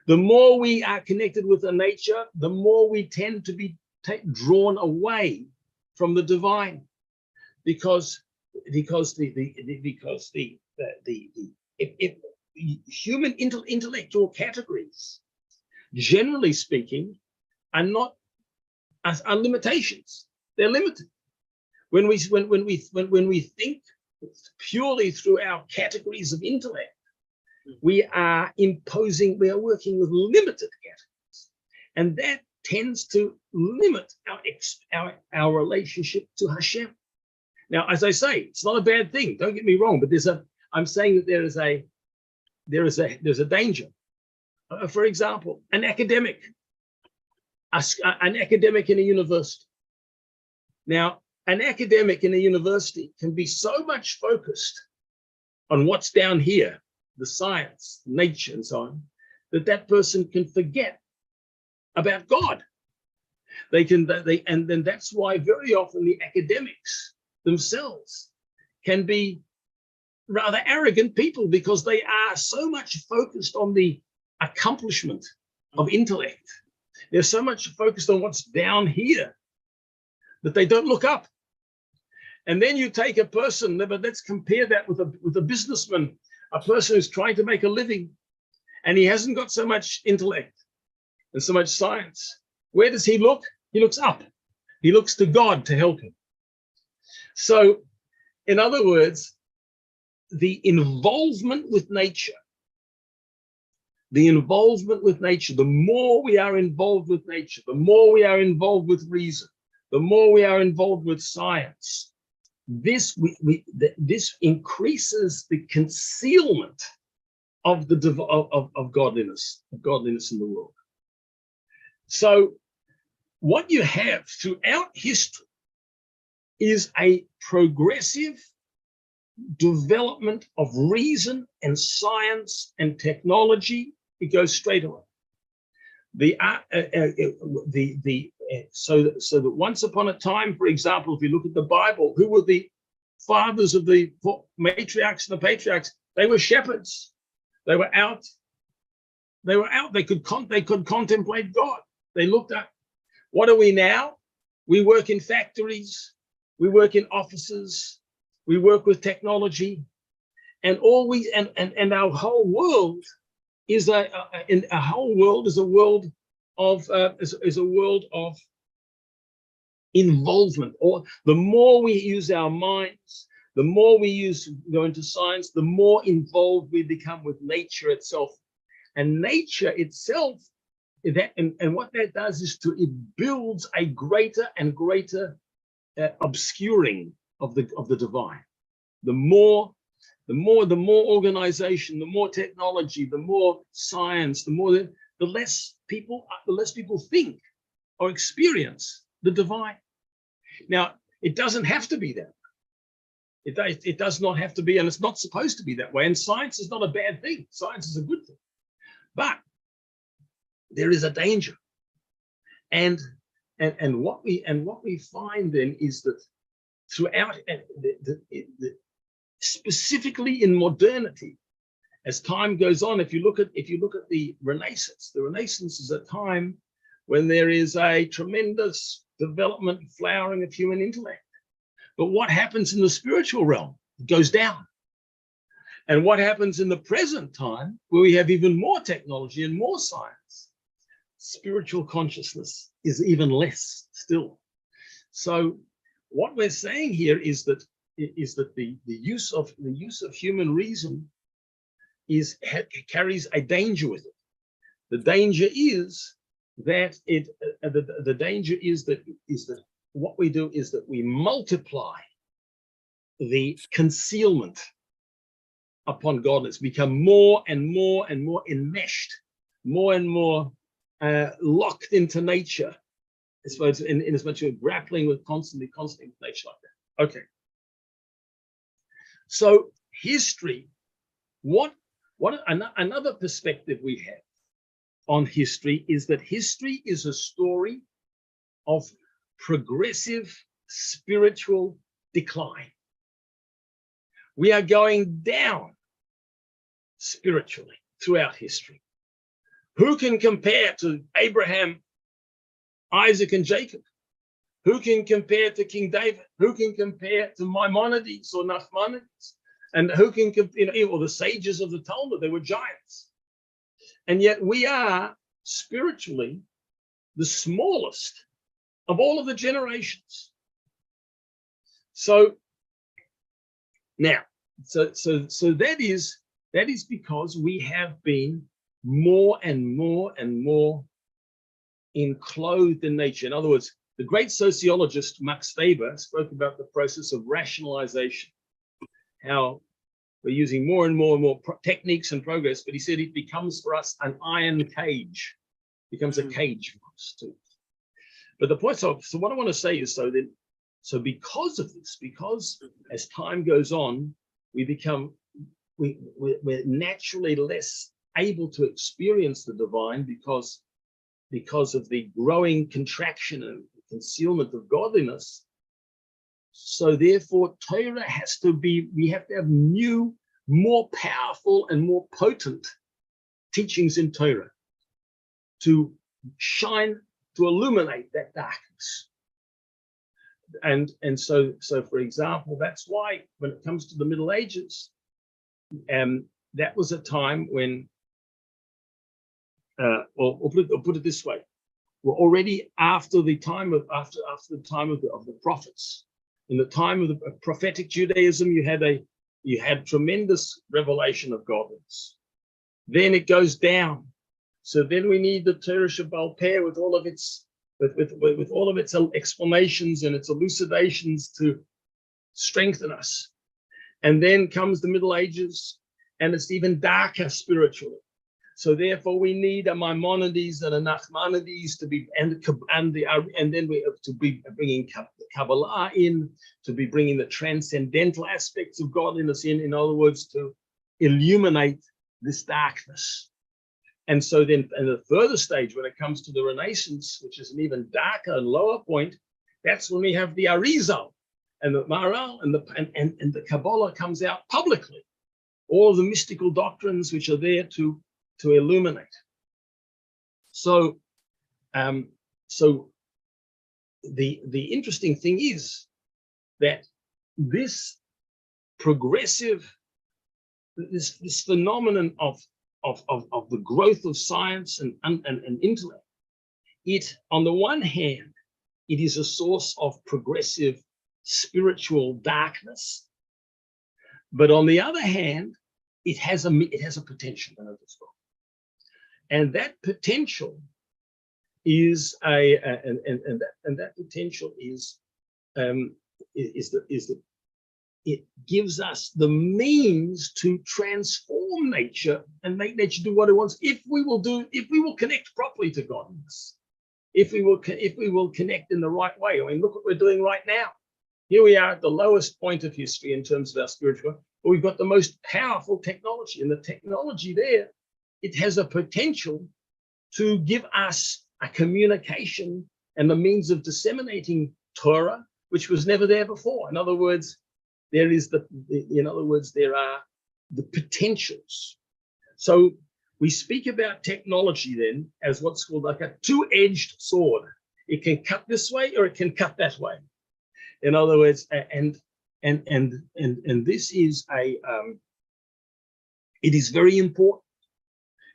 The more we are connected with the nature, the more we tend to be drawn away from the divine, because human intellectual categories, generally speaking, are limitations. They're limited. When we think purely through our categories of intellect, we are working with limited categories, and that tends to limit our relationship to Hashem. Now, as I say, it's not a bad thing. Don't get me wrong, but I'm saying that there is a danger. For example, an academic in a university. Now, an academic in a university can be so much focused on what's down here, the science, nature, and so on, that person can forget about God. And then that's why very often the academics themselves can be rather arrogant people, because they are so much focused on the accomplishment of intellect. They're so much focused on what's down here that they don't look up. And then you take a person, but let's compare that with a businessman, a person who's trying to make a living, and he hasn't got so much intellect and so much science. Where does he look? He looks up. He looks to God to help him. So, in other words, the involvement with nature, the more we are involved with nature, the more we are involved with reason, the more we are involved with science, this increases the concealment of godliness in the world. So what you have throughout history is a progressive development of reason and science and technology. It goes straight away. So that once upon a time, for example, if you look at the Bible, who were the fathers of the matriarchs and the patriarchs? They were shepherds. They were out. They could contemplate God. They looked up. What are we now? We work in factories. We work in offices. We work with technology, and our whole world is a world of involvement. Or the more we use our minds, the more we go into science, the more involved we become with nature itself. And nature itself, and what that does is it builds a greater and greater obscuring of the divine. The more organization, the more technology, the more science, the less people think or experience the divine. Now, it doesn't have to be that way. It does not have to be, and it's not supposed to be that way. And science is not a bad thing. Science is a good thing. But there is a danger. And what we find then is that throughout specifically in modernity, as time goes on, if you look at the Renaissance is a time when there is a tremendous development, flowering of human intellect. But what happens in the spiritual realm? It goes down. And what happens in the present time, where we have even more technology and more science, spiritual consciousness is even less still. So what we're saying here is that the use of human reason carries a danger with it. The danger is that what we do is that we multiply the concealment upon godliness, become more and more and more enmeshed, more and more locked into nature, I suppose, in as much as we're grappling with constantly with nature like that. Okay. So history, another perspective we have on history is that history is a story of progressive spiritual decline. We are going down spiritually throughout history. Who can compare to Abraham, Isaac, and Jacob? Who can compare to King David? Who can compare to Maimonides or Nachmanides? And who can compare, or the sages of the Talmud? They were giants. And yet we are spiritually the smallest of all of the generations. So now, so that is because we have been more and more and more enclosed in nature. In other words, the great sociologist Max Weber spoke about the process of rationalization, how we're using more and more techniques and progress, but he said it becomes for us an iron cage, becomes a cage for us too. But the point, so what I want to say is, so because of this, because as time goes on, we're naturally less able to experience the divine because of the growing contraction and concealment of godliness. So therefore, Torah we have to have new, more powerful and more potent teachings in Torah to shine, to illuminate that darkness. And so for example, that's why when it comes to the Middle Ages, that was a time when, or put it this way, we're already after the time of the prophets. In the time of the prophetic Judaism, you had tremendous revelation of godliness. Then it goes down. So then we need the Torah Shebaal Peh with all of its explanations and its elucidations to strengthen us. And then comes the Middle Ages, and it's even darker spiritually. So therefore, we need a Maimonides and a Nachmanides to be, and then we have to be bringing Kabbalah in, to be bringing the transcendental aspects of godliness in other words, to illuminate this darkness. And so then, in the further stage, when it comes to the Renaissance, which is an even darker and lower point, that's when we have the Arizal and the Maharal and the Kabbalah comes out publicly. all the mystical doctrines which are there to illuminate. So, the interesting thing is that this progressive, this phenomenon of the growth of science and intellect, it, on the one hand, it is a source of progressive spiritual darkness, but on the other hand, it has a potential in it as well, and that potential is that potential is that it gives us the means to transform nature and make nature do what it wants if we will connect properly to godliness, if we will connect in the right way. I mean, look what we're doing right now. Here we are at the lowest point of history in terms of our spiritual, but we've got the most powerful technology, and the technology there, it has a potential to give us a communication and the means of disseminating Torah, which was never there before. In other words, there are the potentials. So we speak about technology then as what's called like a two-edged sword. It can cut this way or it can cut that way. In other words, and this is it is very important.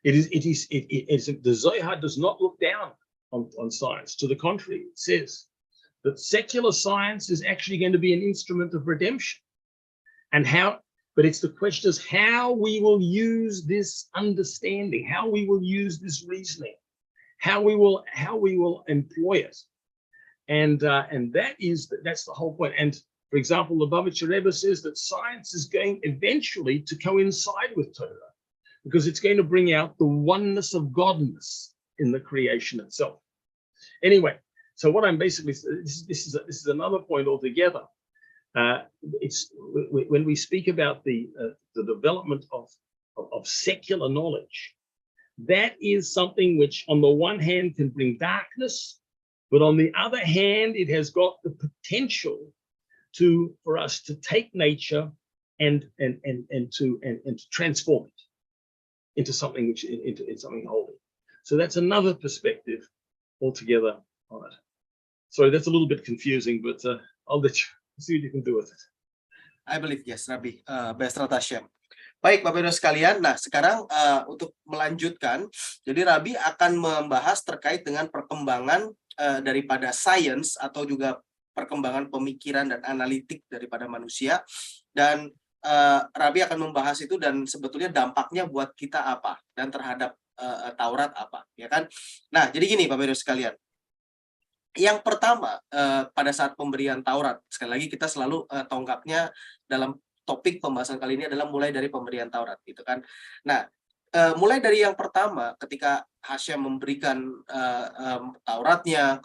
The Zohar does not look down on science. To the contrary, it says that secular science is actually going to be an instrument of redemption. And how, but it's the question is how we will use this understanding, how we will use this reasoning, how we will employ it. And that's the whole point. And for example, the Lubavitcher Rebbe says that science is going eventually to coincide with Torah, because it's going to bring out the oneness of godness in the creation itself. Anyway, so what I'm basically, this is another point altogether. It's when we speak about the development of secular knowledge, that is something which on the one hand can bring darkness, but on the other hand, it has got the potential for us to take nature and to transform it into something into something holy. So that's another perspective altogether on it. Sorry, that's a little bit confusing, but I'll let you see what you can do with it. I believe yes, Rabbi. Be'ezrat Hashem. Baik, Bapak Ibu sekalian. Nah, sekarang untuk melanjutkan, jadi Rabbi akan membahas terkait dengan perkembangan daripada sains atau juga perkembangan pemikiran dan analitik daripada manusia, dan Rabbi akan membahas itu dan sebetulnya dampaknya buat kita apa dan terhadap Taurat apa, ya kan? Nah, jadi gini Bapak Ibu sekalian. Yang pertama, pada saat pemberian Taurat, sekali lagi kita selalu tonggaknya dalam topik pembahasan kali ini adalah mulai dari pemberian Taurat, gitu kan? Nah, mulai dari yang pertama, ketika Hashem memberikan Tauratnya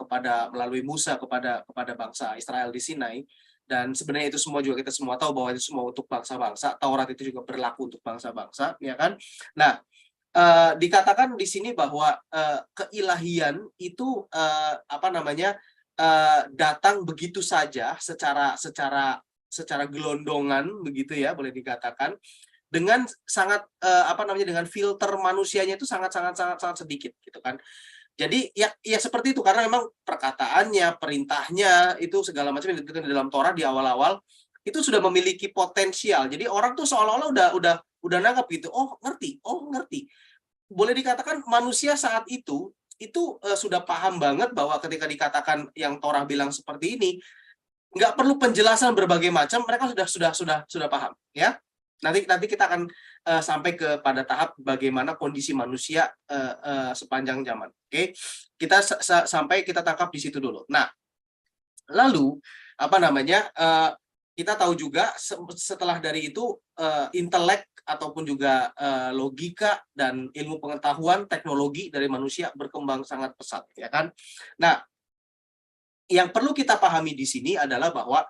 melalui Musa kepada bangsa Israel di Sinai, dan sebenarnya itu semua juga kita semua tahu bahwa itu semua untuk bangsa-bangsa. Taurat itu juga berlaku untuk bangsa-bangsa, ya kan? Nah, dikatakan di sini bahwa keilahian itu datang begitu saja secara gelondongan begitu ya, boleh dikatakan, dengan sangat dengan filter manusianya itu sangat sedikit gitu kan. Jadi ya seperti itu, karena memang perkataannya, perintahnya itu segala macam yang ditentukan di dalam Torah di awal-awal itu sudah memiliki potensial. Jadi orang tuh seolah-olah udah nangkap gitu. Oh ngerti. Boleh dikatakan manusia saat itu sudah paham banget bahwa ketika dikatakan yang Torah bilang seperti ini, nggak perlu penjelasan berbagai macam, mereka sudah paham, ya. Nanti kita akan sampai kepada tahap bagaimana kondisi manusia sepanjang zaman. Oke, kita sampai kita tangkap di situ dulu. Nah, lalu kita tahu juga setelah dari itu intelek ataupun juga logika dan ilmu pengetahuan teknologi dari manusia berkembang sangat pesat, ya kan? Nah, yang perlu kita pahami di sini adalah bahwa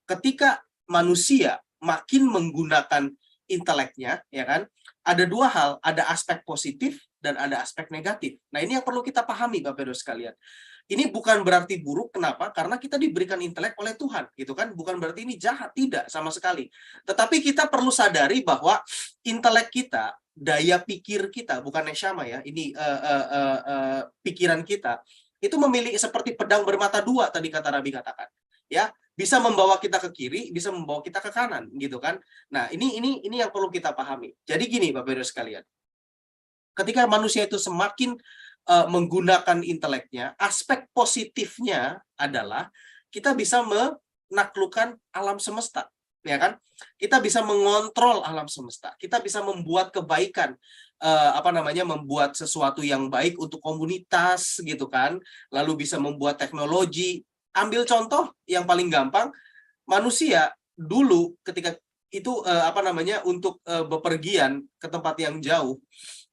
ketika manusia makin menggunakan inteleknya, ya kan? Ada dua hal, ada aspek positif dan ada aspek negatif. Nah, ini yang perlu kita pahami Bapak Ibu sekalian. Ini bukan berarti buruk, kenapa? Karena kita diberikan intelek oleh Tuhan, gitu kan? Bukan berarti ini jahat, tidak sama sekali. Tetapi kita perlu sadari bahwa intelek kita, daya pikir kita, bukan neshama ya, ini pikiran kita, itu memiliki seperti pedang bermata dua, tadi kata Rabi katakan. Ya, bisa membawa kita ke kiri, bisa membawa kita ke kanan, gitu kan? Nah, ini yang perlu kita pahami. Jadi gini, Bapak Ibu sekalian, ketika manusia itu semakin menggunakan inteleknya, aspek positifnya adalah kita bisa menaklukkan alam semesta, ya kan? Kita bisa mengontrol alam semesta, kita bisa membuat kebaikan, membuat sesuatu yang baik untuk komunitas, gitu kan? Lalu bisa membuat teknologi. Ambil contoh yang paling gampang, manusia dulu ketika itu untuk bepergian ke tempat yang jauh,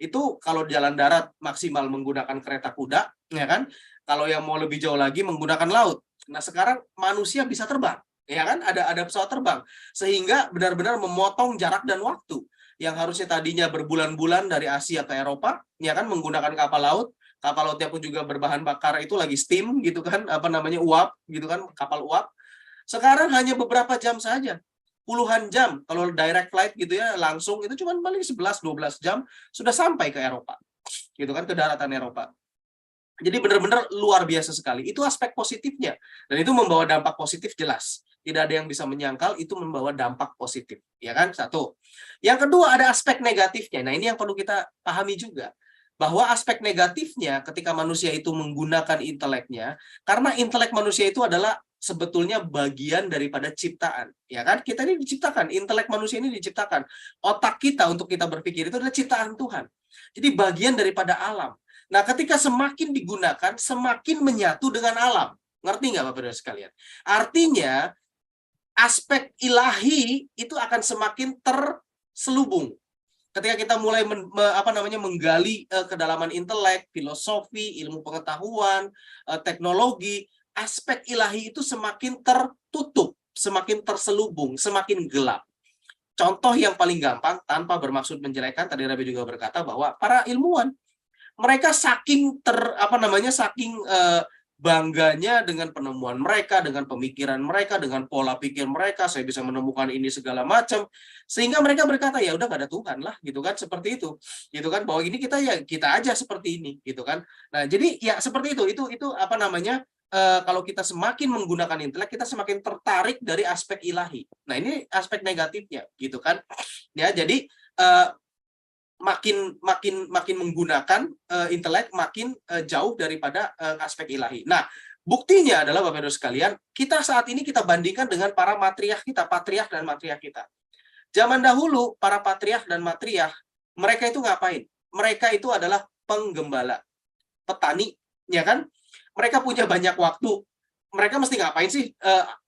itu kalau jalan darat maksimal menggunakan kereta kuda, ya kan? Kalau yang mau lebih jauh lagi menggunakan laut. Nah, sekarang manusia bisa terbang, ya kan? Ada pesawat terbang, sehingga benar-benar memotong jarak dan waktu yang harusnya tadinya berbulan-bulan dari Asia ke Eropa, ya kan, menggunakan kapal laut. Kapal lautnya pun juga berbahan bakar itu lagi steam, gitu kan, uap, gitu kan, kapal uap. Sekarang hanya beberapa jam saja. Puluhan jam, kalau direct flight gitu ya, langsung itu cuma paling 11-12 jam sudah sampai ke Eropa, gitu kan, ke daratan Eropa. Jadi benar-benar luar biasa sekali. Itu aspek positifnya, dan itu membawa dampak positif jelas. Tidak ada yang bisa menyangkal itu membawa dampak positif, ya kan? Satu. Yang kedua ada aspek negatifnya. Nah, ini yang perlu kita pahami juga, bahwa aspek negatifnya ketika manusia itu menggunakan inteleknya, karena intelek manusia itu adalah sebetulnya bagian daripada ciptaan, ya kan? Kita ini diciptakan, intelek manusia ini diciptakan. Otak kita untuk kita berpikir itu adalah ciptaan Tuhan. Jadi bagian daripada alam. Nah, ketika semakin digunakan, semakin menyatu dengan alam. Ngerti nggak Bapak Ibu sekalian? Artinya, aspek ilahi itu akan semakin terselubung. Ketika kita mulai menggali kedalaman intelek, filosofi, ilmu pengetahuan, teknologi, aspek ilahi itu semakin tertutup, semakin terselubung, semakin gelap. Contoh yang paling gampang, tanpa bermaksud menjelekan, tadi Rabi juga berkata bahwa para ilmuwan, mereka saking bangganya dengan penemuan mereka, dengan pemikiran mereka, dengan pola pikir mereka, saya bisa menemukan ini segala macam, sehingga mereka berkata ya udah nggak ada Tuhan lah, gitu kan, seperti itu, gitu kan, bahwa ini kita aja seperti ini, gitu kan. Nah, jadi ya seperti itu kalau kita semakin menggunakan intelek, kita semakin tertarik dari aspek ilahi. Nah, ini aspek negatifnya, gitu kan. Ya, jadi makin menggunakan intelek, makin jauh daripada aspek ilahi. Nah, buktinya adalah Bapak Ibu sekalian, kita saat ini kita bandingkan dengan para patriark dan matriark kita. Zaman dahulu para patriark dan matriark, mereka itu ngapain? Mereka itu adalah penggembala, petani, ya kan? Mereka punya banyak waktu. Mereka mesti ngapain sih?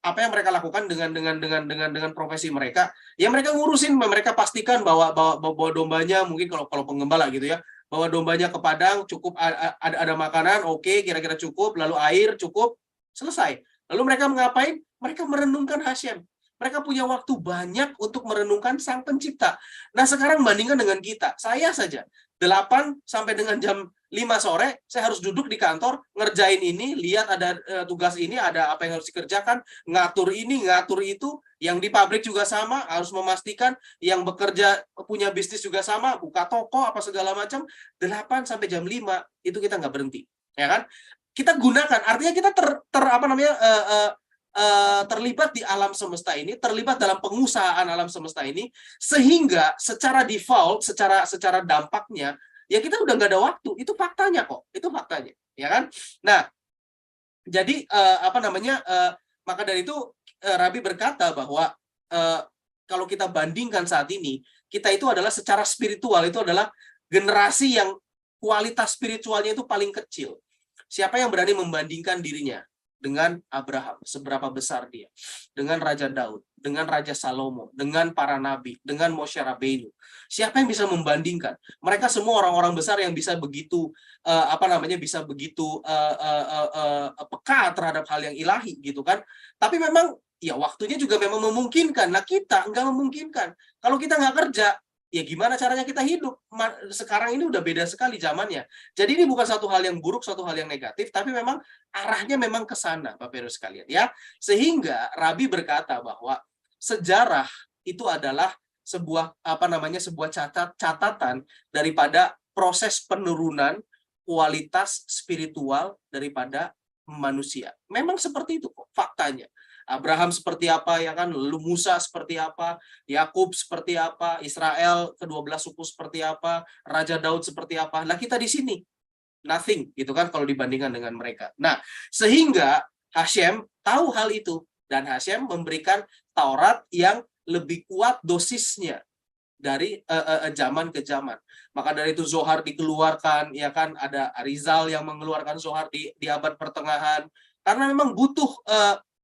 Apa yang mereka lakukan dengan profesi mereka? Ya mereka ngurusin, mereka pastikan bawa dombanya, mungkin kalau penggembala gitu ya, bawa dombanya ke padang, cukup ada makanan, oke, kira-kira cukup, lalu air cukup, selesai. Lalu mereka mengapain? Mereka merenungkan Hashem. Mereka punya waktu banyak untuk merenungkan Sang Pencipta. Nah, sekarang bandingkan dengan kita. Saya saja 8 sampai dengan jam 5 sore, saya harus duduk di kantor, ngerjain ini, lihat ada tugas ini, ada apa yang harus dikerjakan, ngatur ini, ngatur itu, yang di pabrik juga sama, harus memastikan, yang bekerja punya bisnis juga sama, buka toko, apa segala macam, 8 sampai jam 5, itu kita nggak berhenti. Ya kan? Kita gunakan, artinya kita terlibat di alam semesta ini, terlibat dalam pengusahaan alam semesta ini, sehingga secara default, secara dampaknya, ya kita udah nggak ada waktu. Itu faktanya kok, itu faktanya, ya kan? Nah, jadi maka dari itu Rabi berkata bahwa kalau kita bandingkan saat ini, kita itu adalah secara spiritual itu adalah generasi yang kualitas spiritualnya itu paling kecil. Siapa yang berani membandingkan dirinya dengan Abraham, seberapa besar dia, dengan Raja Daud, dengan Raja Salomo, dengan para nabi, dengan Moshe Rabbeinu. Siapa yang bisa membandingkan? Mereka semua orang-orang besar yang bisa begitu peka terhadap hal yang ilahi, gitu kan. Tapi memang ya waktunya juga memang memungkinkan. Nah, kita nggak memungkinkan. Kalau kita nggak kerja, ya gimana caranya kita hidup. Sekarang ini udah beda sekali zamannya. Jadi ini bukan satu hal yang buruk, satu hal yang negatif, tapi memang arahnya memang ke sana, Bapak Ibu sekalian, ya. Sehingga Rabi berkata bahwa sejarah itu adalah sebuah sebuah catatan daripada proses penurunan kualitas spiritual daripada manusia. Memang seperti itu kok faktanya. Abraham seperti apa, ya kan, lalu Musa seperti apa, Yakub seperti apa, Israel ke-12 suku seperti apa, Raja Daud seperti apa. Lah kita di sini nothing gitu kan kalau dibandingkan dengan mereka. Nah, sehingga Hashem tahu hal itu dan Hashem memberikan Taurat yang lebih kuat dosisnya dari zaman ke zaman. Maka dari itu Zohar dikeluarkan, ya kan, ada Arizal yang mengeluarkan Zohar di abad pertengahan karena memang butuh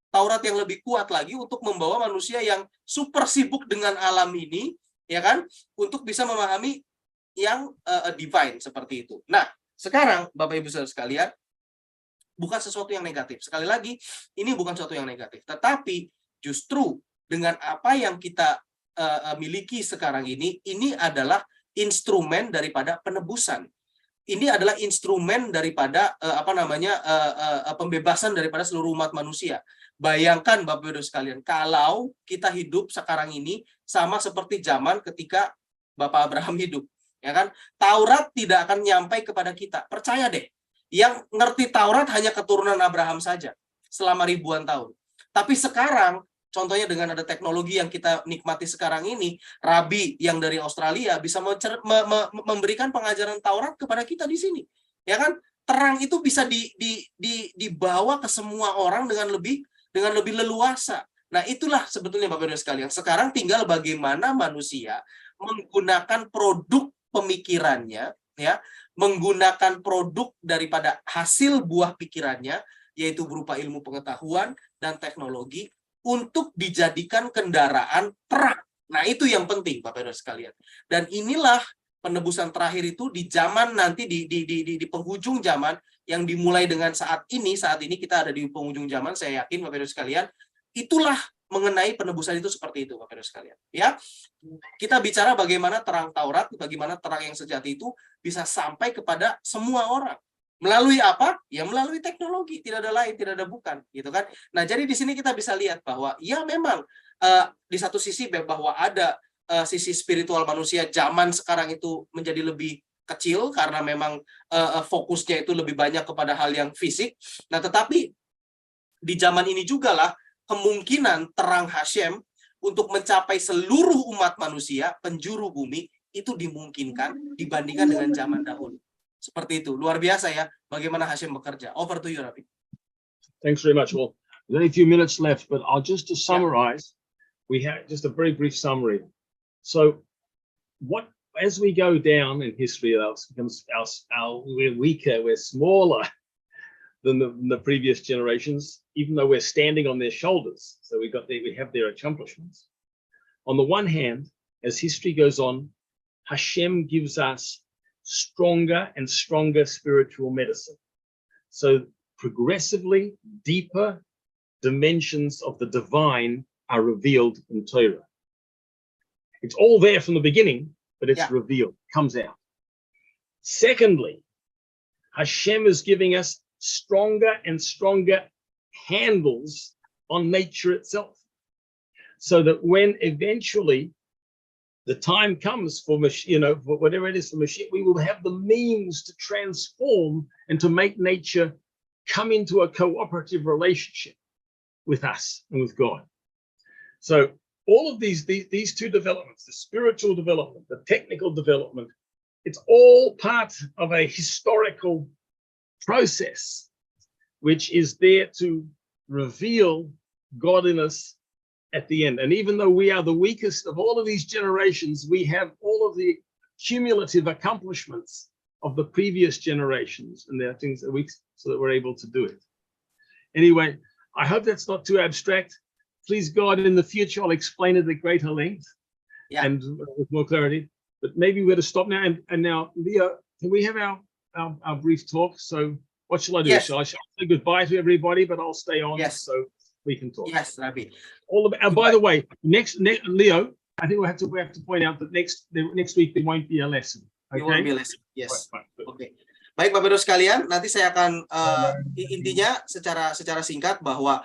Taurat yang lebih kuat lagi untuk membawa manusia yang super sibuk dengan alam ini, ya kan, untuk bisa memahami yang divine seperti itu. Nah, sekarang Bapak Ibu Saudara sekalian, bukan sesuatu yang negatif. Sekali lagi, ini bukan sesuatu yang negatif, tetapi justru dengan apa yang kita miliki sekarang ini adalah instrumen daripada penebusan. Ini adalah instrumen daripada pembebasan daripada seluruh umat manusia. Bayangkan Bapak Ibu sekalian, kalau kita hidup sekarang ini sama seperti zaman ketika Bapak Abraham hidup, ya kan? Taurat tidak akan nyampai kepada kita. Percaya deh, yang ngerti Taurat hanya keturunan Abraham saja selama ribuan tahun. Tapi sekarang, contohnya dengan ada teknologi yang kita nikmati sekarang ini, Rabi yang dari Australia bisa memberikan pengajaran Taurat kepada kita di sini, ya kan? Terang itu bisa dibawa ke semua orang dengan lebih leluasa. Nah, itulah sebetulnya Bapak Ibu sekalian. Sekarang tinggal bagaimana manusia menggunakan produk pemikirannya, ya, menggunakan produk daripada hasil buah pikirannya, yaitu berupa ilmu pengetahuan dan teknologi, untuk dijadikan kendaraan terang. Nah, itu yang penting Bapak Ibu sekalian. Dan inilah penebusan terakhir itu di zaman nanti di penghujung zaman yang dimulai dengan saat ini kita ada di penghujung zaman. Saya yakin Bapak Ibu sekalian, itulah mengenai penebusan itu seperti itu Bapak Ibu sekalian. Ya, kita bicara bagaimana terang Taurat, bagaimana terang yang sejati itu bisa sampai kepada semua orang. Melalui apa? Ya melalui teknologi, tidak ada lain, tidak ada bukan, gitu kan. Nah, jadi di sini kita bisa lihat bahwa ya memang di satu sisi bahwa ada sisi spiritual manusia zaman sekarang itu menjadi lebih kecil karena memang fokusnya itu lebih banyak kepada hal yang fisik. Nah, tetapi di zaman ini juga lah kemungkinan terang Hashem untuk mencapai seluruh umat manusia, penjuru bumi, itu dimungkinkan dibandingkan dengan zaman dahulu. Seperti itu. Luar biasa ya bagaimana Hashem bekerja. Over to you, Rabi. Thanks very much. Well, there's only a few minutes left, but I'll just to summarize, we have just a very brief summary. So as we go down in history, we're weaker, we're smaller than the previous generations, even though we're standing on their shoulders. So we have their accomplishments. On the one hand, as history goes on, Hashem gives us stronger and stronger spiritual medicine. So progressively deeper dimensions of the divine are revealed in Torah. It's all there from the beginning, but it's revealed, comes out. Secondly, Hashem is giving us stronger and stronger handles on nature itself, so that when eventually the time comes for whatever it is for Mashiach, we will have the means to transform and to make nature come into a cooperative relationship with us and with God. So all of these two developments, the spiritual development, the technical development, it's all part of a historical process which is there to reveal godliness at the end. And even though we are the weakest of all of these generations, we have all of the cumulative accomplishments of the previous generations, and there are things that so that we're able to do it. Anyway, I hope that's not too abstract. Please God, in the future, I'll explain it at greater length and with more clarity. But maybe we're to stop now. And now, Leo, can we have our brief talk? So what shall I do? Yes. Shall I say goodbye to everybody, but I'll stay on so we can talk? Yes, Rabbi. And by the way, next Leo, I think we have to point out that next week there won't be a lesson. You won't be Okay. lesson. Yes. Right, good. Oke. Baik Bapak Ibu sekalian, nanti saya akan intinya secara singkat bahwa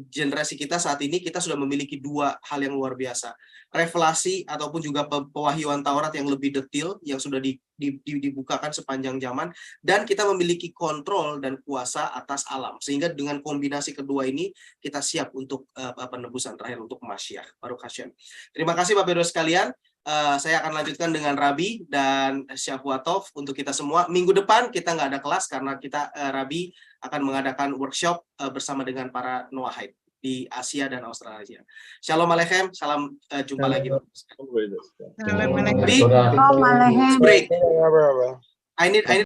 generasi kita saat ini kita sudah memiliki dua hal yang luar biasa. Revelasi ataupun juga pewahyuan Taurat yang lebih detail yang sudah dibukakan sepanjang zaman, dan kita memiliki kontrol dan kuasa atas alam. Sehingga dengan kombinasi kedua ini kita siap untuk penebusan terakhir untuk Masyiah. Baruch Hashem. Terima kasih Bapak Ibu sekalian. Saya akan lanjutkan dengan Rabi dan Syafuatov untuk kita semua. Minggu depan kita nggak ada kelas karena Rabi akan mengadakan workshop bersama dengan para Noahide di Asia dan Australia. Shalom Aleichem, salam jumpa lagi. Salam alaikum. Break. I need